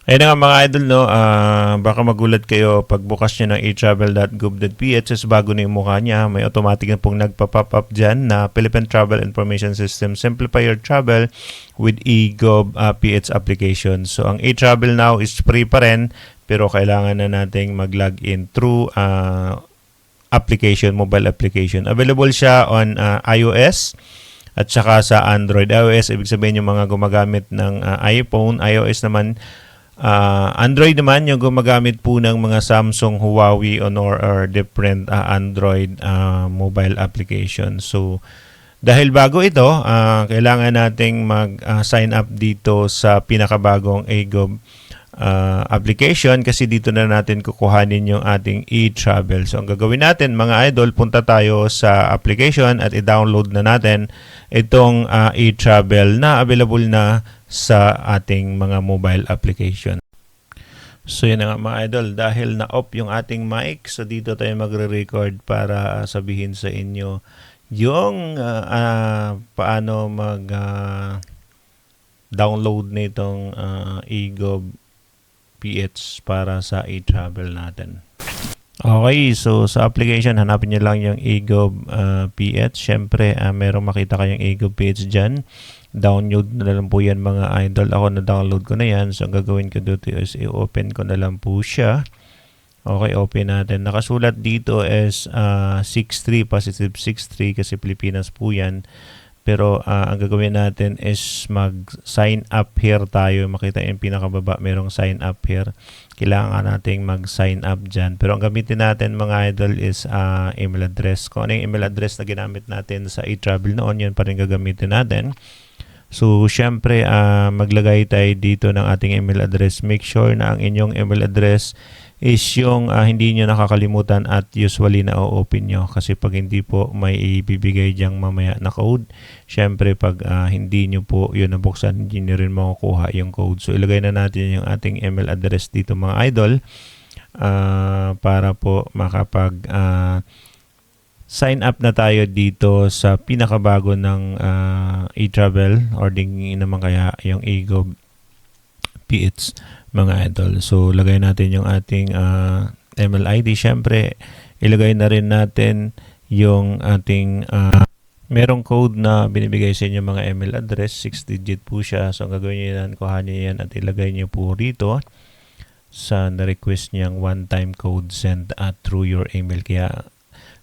Ayun na nga mga idol, no, baka magulat kayo pagbukas nyo ng eTravel.gov.ph is bago na yung mukha niya. May automatic na pong nagpa-pop up dyan na Philippine Travel Information System. Simplify your travel with eGov.ph application. So ang eTravel now is free pa rin, pero kailangan na nating mag-login through application, mobile application. Available siya on iOS at saka sa Android. iOS, ibig sabihin yung mga gumagamit ng iPhone. iOS naman, Android naman yung gumagamit po ng mga Samsung, Huawei, Honor or different Android mobile application. So dahil bago ito, kailangan nating mag-sign up dito sa pinakabagong eGov application kasi dito na natin kukuhanin yung ating eTravel. So ang gagawin natin mga idol, punta tayo sa application at i-download na natin itong eTravel na available na sa ating mga mobile application. So yun na nga mga idol, dahil na-off yung ating mic, so dito tayo magre-record para sabihin sa inyo yung paano mag-download nitong eGov PH para sa eTravel natin. Okay, so sa application, hanapin nyo lang yung eGov PH. Siyempre, merong makita kayong eGov PH dyan. Download na lang po yan mga idol. Ako na-download ko na yan. So, ang gagawin ko dito is i-open ko na lang po siya. Okay, open natin. Nakasulat dito is 63, positive 63 kasi Pilipinas po yan. Pero ang gagawin natin is mag-sign up here tayo. Makita yung pinakababa, merong sign up here. Kailangan nating mag-sign up dyan. Pero ang gamitin natin mga idol is email address. Kung ano yung email address na ginamit natin sa eTravel noon, yun pa rin gagamitin natin. So, syempre, maglagay tayo dito ng ating email address. Make sure na ang inyong email address is yung hindi nyo nakakalimutan at usually na-open nyo. Kasi pag hindi po, may ibibigay dyang mamaya na code. Syempre, pag hindi nyo po yun nabuksan, hindi nyo rin makukuha yung code. So, ilagay na natin yung ating email address dito mga idol para po makapag sign up na tayo dito sa pinakabago ng eTravel or dingin naman kaya yung eGov PH mga idol. So, lagay natin yung ating email ID. Siyempre, ilagay na rin natin yung ating merong code na binibigay sa inyo mga email address. 6-digit po siya. So, ang gagawin nyo yan, kuhanin nyo yan at ilagay nyo po rito sa na-request niyang one-time code sent through your email. Kaya,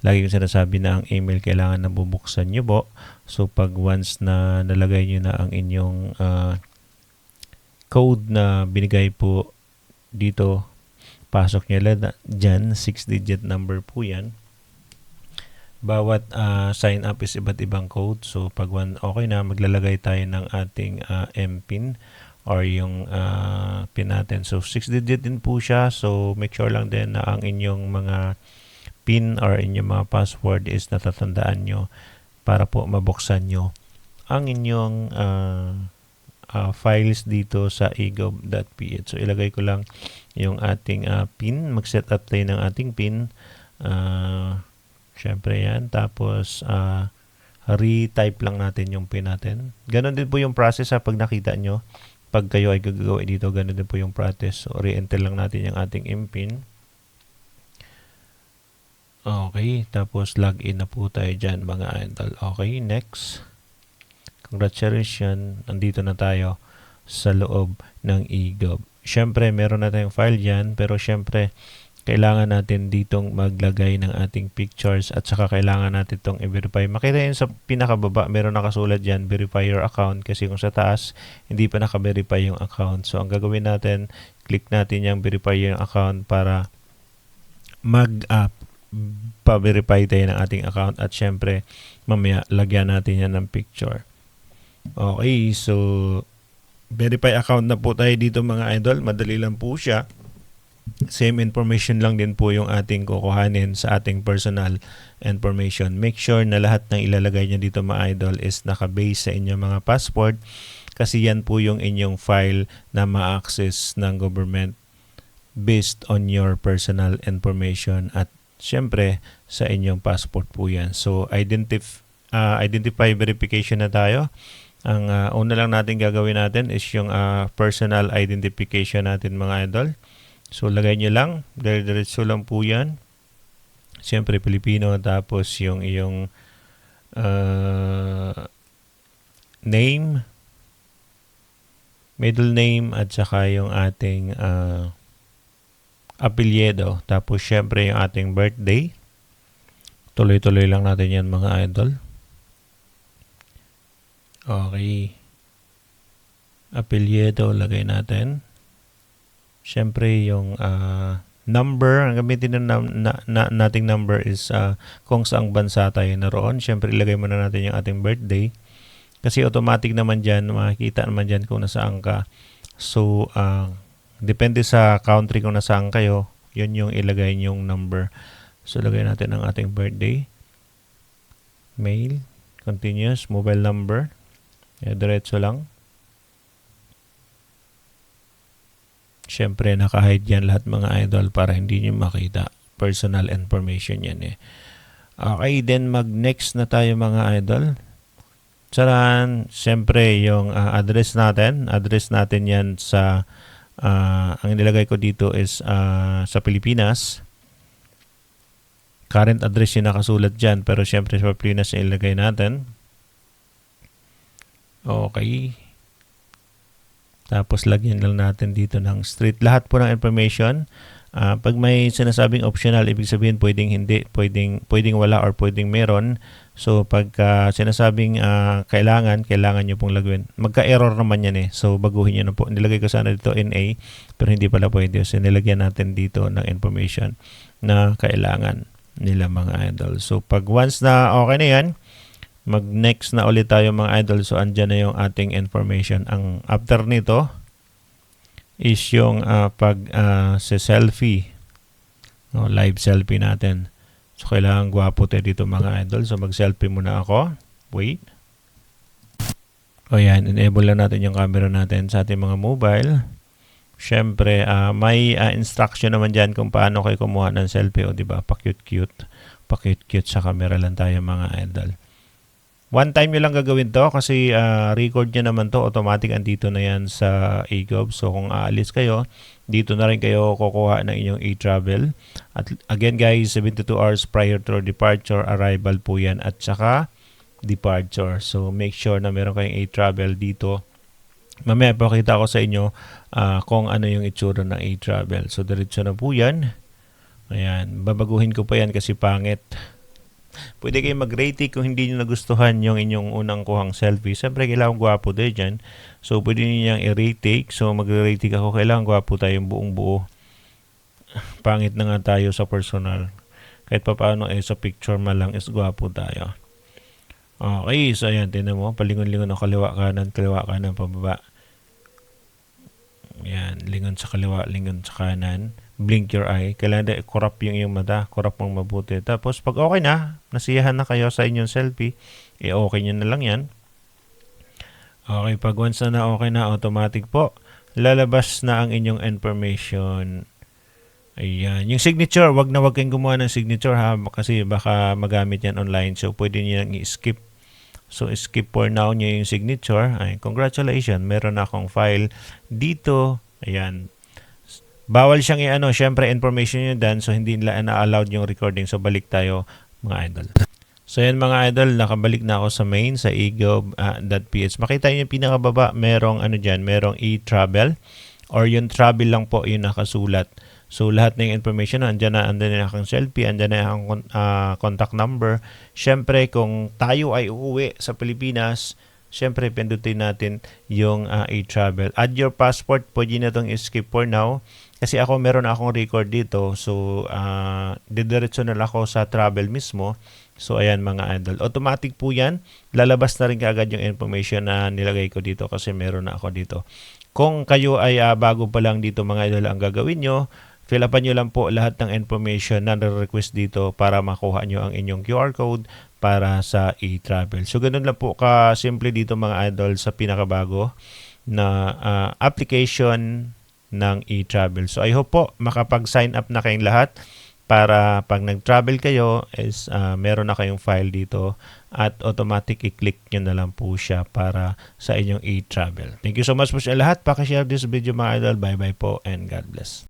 lagi kong sinasabi na ang email kailangan na bubuksan nyo po. So, pag once na nalagay nyo na ang inyong code na binigay po dito, pasok nyo dyan, 6-digit number po yan. Bawat sign up is iba't ibang code. So pag okay na, maglalagay tayo ng ating MPIN or yung PIN natin. So 6-digit din po siya. So make sure lang din na ang inyong mga PIN or inyong mga password is natatandaan nyo para po mabuksan nyo ang inyong files dito sa eGov.ph. So, ilagay ko lang yung ating PIN. Mag-set up tayo ng ating PIN. Siyempre yan. Tapos, retype lang natin yung PIN natin. Ganon din po yung process pag nakita nyo. Pag kayo ay gagawin dito, ganon din po yung process. So, re-enter lang natin yung ating MPIN. Okay. Tapos, login na po tayo dyan mga idol. Okay. Next. Congratulations, nandito na tayo sa loob ng eGov. Siyempre, meron na tayong file dyan, pero siyempre, kailangan natin ditong maglagay ng ating pictures at saka kailangan natin itong i-verify. Makita yun sa pinakababa, meron nakasulat dyan, verify your account, kasi kung sa taas, hindi pa naka-verify yung account. So, ang gagawin natin, click natin yung verify yung account para pa-verify tayo ng ating account at siyempre, mamaya, lagyan natin yan ng picture. Okay, so verify account na po tayo dito mga idol. Madali lang po siya. Same information lang din po yung ating kukuhanin sa ating personal information. Make sure na lahat ng ilalagay nyo dito mga idol is nakabase sa inyong mga passport kasi yan po yung inyong file na ma-access ng government based on your personal information at syempre sa inyong passport po yan. So identify verification na tayo. Ang una lang natin gagawin natin is yung personal identification natin mga idol. So lagay nyo lang, diretso lang po yan. Siyempre Pilipino, tapos yung iyong name, middle name, at saka yung ating apelyido. Tapos syempre yung ating birthday. Tuloy-tuloy lang natin yan mga idol. Okay. Apelyido, lagay natin. Siyempre, yung number, ang gamitin nating number is kung saang bansa tayo naroon. Siyempre, ilagay muna natin yung ating birthday. Kasi automatic naman dyan, makikita naman dyan kung nasaan ka. So, depende sa country kung nasaan kayo, yun yung ilagay yung number. So, lagay natin ang ating birthday. Mail, continuous, mobile number. Diretso lang. Siyempre, naka-hide yan lahat mga idol para hindi nyo makita. Personal information yan eh. Okay, then mag-next na tayo mga idol. Tsaran, siyempre yung address natin. Address natin yan sa, ang nilagay ko dito is sa Pilipinas. Current address yung nakasulat dyan, pero siyempre sa Pilipinas yung ilagay natin. Okay. Tapos lagyan lang natin dito ng street. Lahat po ng information. Pag may sinasabing optional, ibig sabihin pwedeng hindi, pwedeng wala or pwedeng meron. So pagka sinasabing kailangan nyo pong lagawin. Magka-error naman yan eh. So baguhin nyo na po. Nilagay ko sana dito NA, pero hindi pala pwede. So nilagyan natin dito ng information na kailangan nila mga idol. So pag once na okay na yan, mag-next na ulit tayo mga idol. So andyan na yung ating information. Ang after nito is yung selfie. No, live selfie natin. So kailangan gwapo tayo dito mga idol. So mag-selfie muna ako. Wait. O yan, enable lang natin yung camera natin sa ating mga mobile. Siyempre, may instruction naman dyan kung paano kayo kumuha ng selfie. O diba, pa-cute-cute. Pa-cute-cute sa camera lang tayo mga idol. One time nyo lang gagawin to kasi record nyo naman to. Automatic andito na yan sa AGOV. So kung aalis kayo, dito na rin kayo kukuha ng inyong e-travel. At again guys, 72 hours prior to departure, arrival po yan at saka departure. So make sure na meron kayong e-travel dito. Mamaya pakita ko sa inyo kung ano yung itsura ng e-travel. So diretso na po yan. Ayan, babaguhin ko pa yan kasi pangit. Pwede kayo mag-rate kung hindi nyo nagustuhan yung inyong unang kuhang selfie. Siyempre, kailangan gwapo tayo dyan. So, pwede nyo niyang i-rate. So, mag-rate ako. Kailangan gwapo tayong buong buo. Pangit na nga tayo sa personal. Kahit pa paano sa picture man lang is gwapo tayo. Okay, so ayan, tinan mo. Palingon-lingon ang kaliwa kanan, pababa. Ayan, lingon sa kaliwa, lingon sa kanan. Blink your eye. Kailangan corrupt yung iyong mata. Corrupt mong mabuti. Tapos pag okay na, nasiyahan na kayo sa inyong selfie, okay nyo na lang yan. Okay, pag once na okay na, automatic po, lalabas na ang inyong information. Ayan. Yung signature, wag kayong gumawa ng signature ha, kasi baka magamit yan online. So, pwede nyo nang i-skip. So, skip for now nyo yung signature. Ay, congratulations, meron akong file dito. Ayan. Bawal siyang syempre information nyo dan, so hindi nila na-allowed yung recording. So balik tayo mga idol. So yan mga idol, nakabalik na ako sa main, sa egov.ph. Makita nyo yung pinakababa, merong dyan, merong e-travel or yung travel lang po yung nakasulat. So lahat ng information, andyan na akong selfie, andyan na akong contact number. Syempre kung tayo ay uuwi sa Pilipinas, syempre pindutin natin yung e-travel. Add your passport, pwede na itong skip for now. Kasi ako meron akong record dito. So, didiretso na ako sa travel mismo. So, ayan mga idol. Automatic po yan. Lalabas na rin kaagad yung information na nilagay ko dito kasi meron na ako dito. Kung kayo ay bago pa lang dito mga idol, ang gagawin nyo, fill upan nyo lang po lahat ng information na request dito para makuha nyo ang inyong QR code para sa e-travel. So, ganun lang po ka-simple dito mga idol sa pinakabago na application ng e-travel. So I hope po makapag-sign up na kayong lahat para pag nag-travel kayo is meron na kayong file dito at automatic i-click nyo na lang po siya para sa inyong e-travel. Thank you so much po sa lahat. Pakishare this video mga idol. Bye bye po and God bless.